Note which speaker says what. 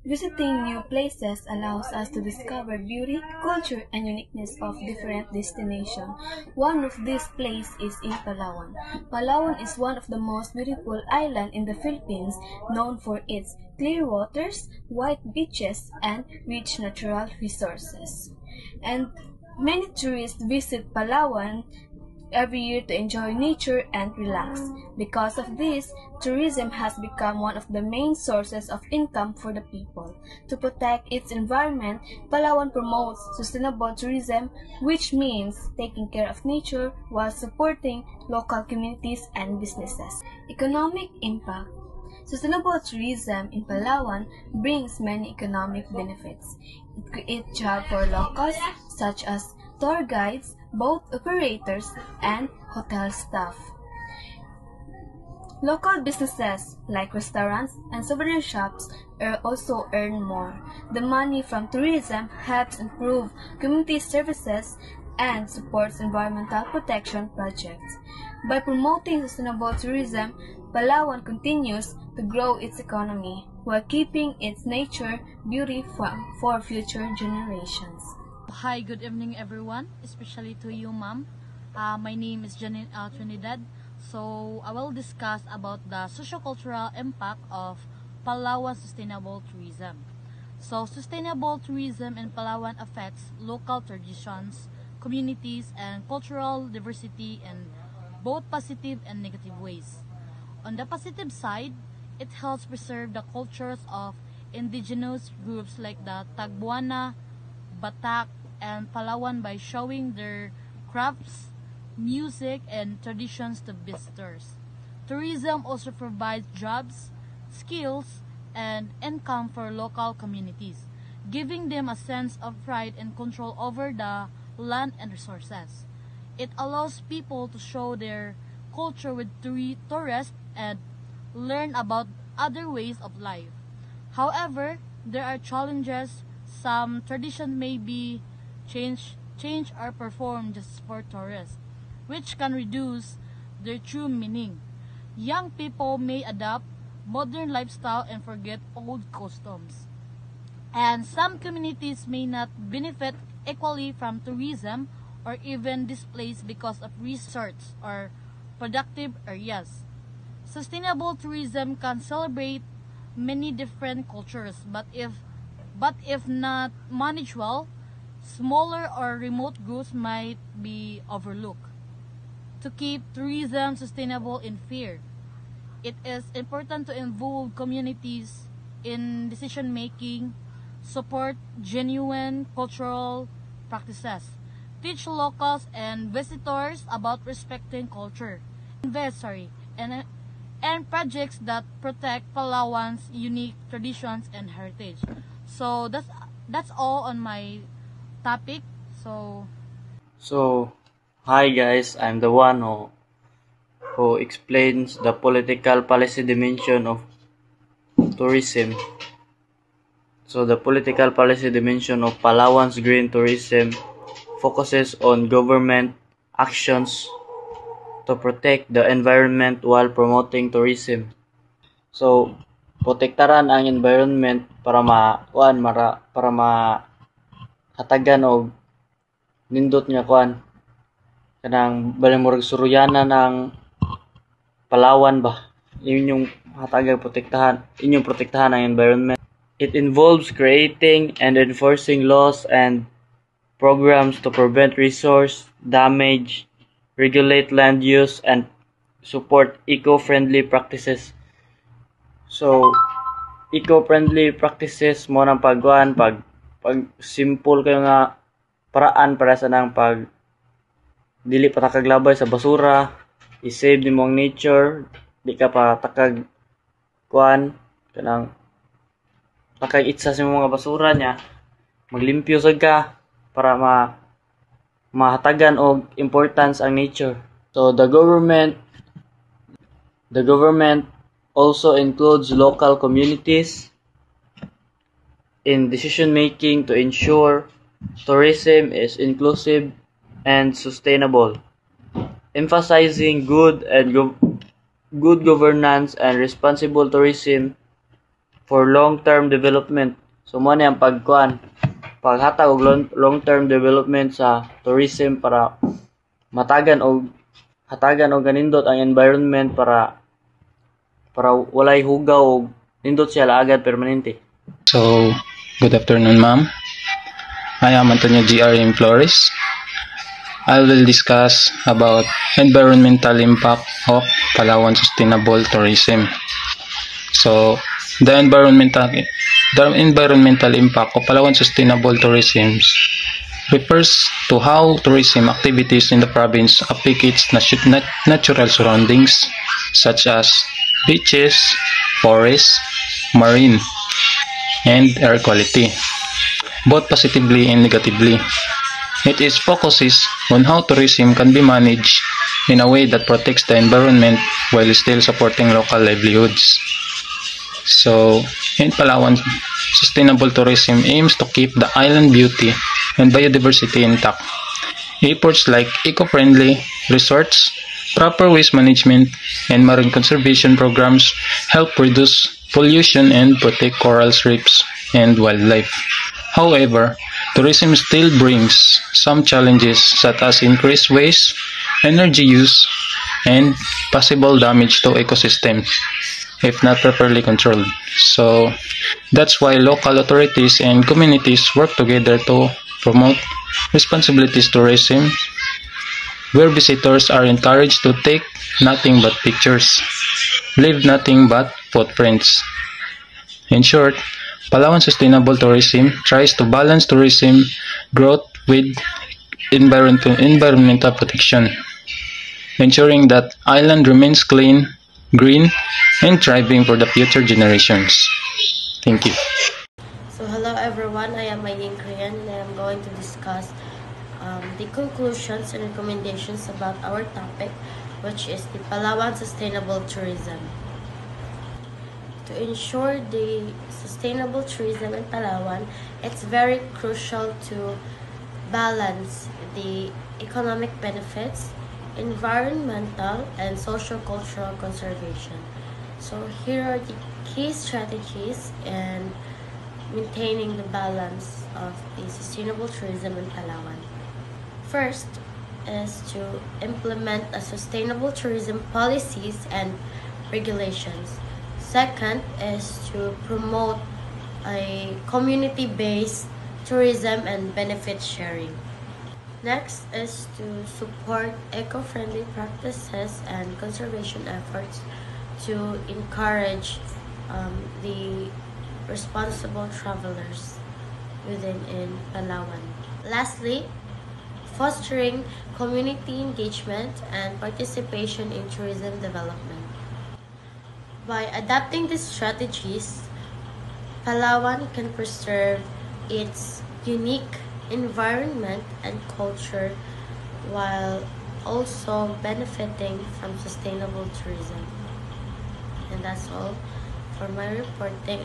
Speaker 1: Visiting new places allows us to discover beauty, culture, and uniqueness of different destinations. One of these places is in Palawan. Palawan is one of the most beautiful islands in the Philippines, known for its clear waters, white beaches, and rich natural resources. And many tourists visit Palawan every year to enjoy nature and relax. Because of this, tourism has become one of the main sources of income for the people. To protect its environment, Palawan promotes sustainable tourism, which means taking care of nature while supporting local communities and businesses. Economic impact. Sustainable tourism in Palawan brings many economic benefits. It creates jobs for locals, such as tour guides, boat operators, and hotel staff. Local businesses like restaurants and souvenir shops also earn more. The money from tourism helps improve community services and supports environmental protection projects. By promoting sustainable tourism, Palawan continues to grow its economy while keeping its nature beauty for future generations.
Speaker 2: Hi, good evening everyone, especially to you, ma'am. My name is Janine Trinidad. So I will discuss about the sociocultural impact of Palawan sustainable tourism. So sustainable tourism in Palawan affects local traditions, communities, and cultural diversity in both positive and negative ways. On the positive side, it helps preserve the cultures of indigenous groups like the Tagbuana, Batak, and Palawan by showing their crafts, music, and traditions to visitors. Tourism also provides jobs, skills, and income for local communities, giving them a sense of pride and control over the land and resources. It allows people to show their culture with tourists and learn about other ways of life. However, there are challenges. Some traditions may be changed or performed just for tourists, which can reduce their true meaning. Young people may adopt modern lifestyle and forget old customs. And some communities may not benefit equally from tourism or even displaced because of research or productive areas. Sustainable tourism can celebrate many different cultures, but if not managed well, smaller or remote groups might be overlooked. To keep tourism sustainable and fair, it is important to involve communities in decision making, support genuine cultural practices, teach locals and visitors about respecting culture, invest and projects that protect Palawan's unique traditions and heritage. So that's all on my topic.
Speaker 3: So, hi guys, I'm the one who explains the political policy dimension of tourism. So, the political policy dimension of Palawan's green tourism focuses on government actions to protect the environment while promoting tourism. So, protektaran ang environment para hatagan og nindot nga kanang balimurag suruyana ng Palawan ba, inyong protektahan ang environment. It involves creating and enforcing laws and programs to prevent resource damage, regulate land use, and support eco-friendly practices. So, eco-friendly practices mo ng pag simple kayo nga paraan para sa nang pag dili pa takaglabay sa basura, i-save nimo ang nature, di ka pa takag kanang itsa sa mga basura niya, maglimpyo sad ka para mahatagan og importance ang nature. So the government also includes local communities in decision making to ensure tourism is inclusive and sustainable, emphasizing good governance and responsible tourism for long-term development. So mo ang paghatag og long-term development sa tourism para hatagan og ganindot ang environment para walay hugaw og nindot siya laagad permanente.
Speaker 4: So, good afternoon, ma'am. I am Antonio G.R.M. Flores. I will discuss about environmental impact of Palawan sustainable tourism. So, the environmental impact of Palawan sustainable tourism refers to how tourism activities in the province affect its natural surroundings such as beaches, forests, marine, and air quality, both positively and negatively. It focuses on how tourism can be managed in a way that protects the environment while still supporting local livelihoods. So, in Palawan, sustainable tourism aims to keep the island beauty and biodiversity intact. Efforts like eco-friendly resorts, proper waste management, and marine conservation programs help reduce pollution and protect coral reefs and wildlife. However, tourism still brings some challenges such as increased waste, energy use, and possible damage to ecosystems if not properly controlled. So that's why local authorities and communities work together to promote responsibilities tourism, where visitors are encouraged to take nothing but pictures, leave nothing but footprints. In short, Palawan Sustainable Tourism tries to balance tourism growth with environmental protection, ensuring that island remains clean, green, and thriving for the future generations. Thank you.
Speaker 5: So hello everyone, I am Maylene Korean and I am going to discuss the conclusions and recommendations about our topic, which is the Palawan Sustainable Tourism. To ensure the sustainable tourism in Palawan, it's very crucial to balance the economic benefits, environmental, and socio-cultural conservation. So here are the key strategies in maintaining the balance of the sustainable tourism in Palawan. First is to implement a sustainable tourism policies and regulations. Second is to promote a community-based tourism and benefit sharing. Next is to support eco-friendly practices and conservation efforts to encourage the responsible travelers within in Palawan. Lastly, fostering community engagement and participation in tourism development. By adapting these strategies, Palawan can preserve its unique environment and culture while also benefiting from sustainable tourism. And that's all for my reporting.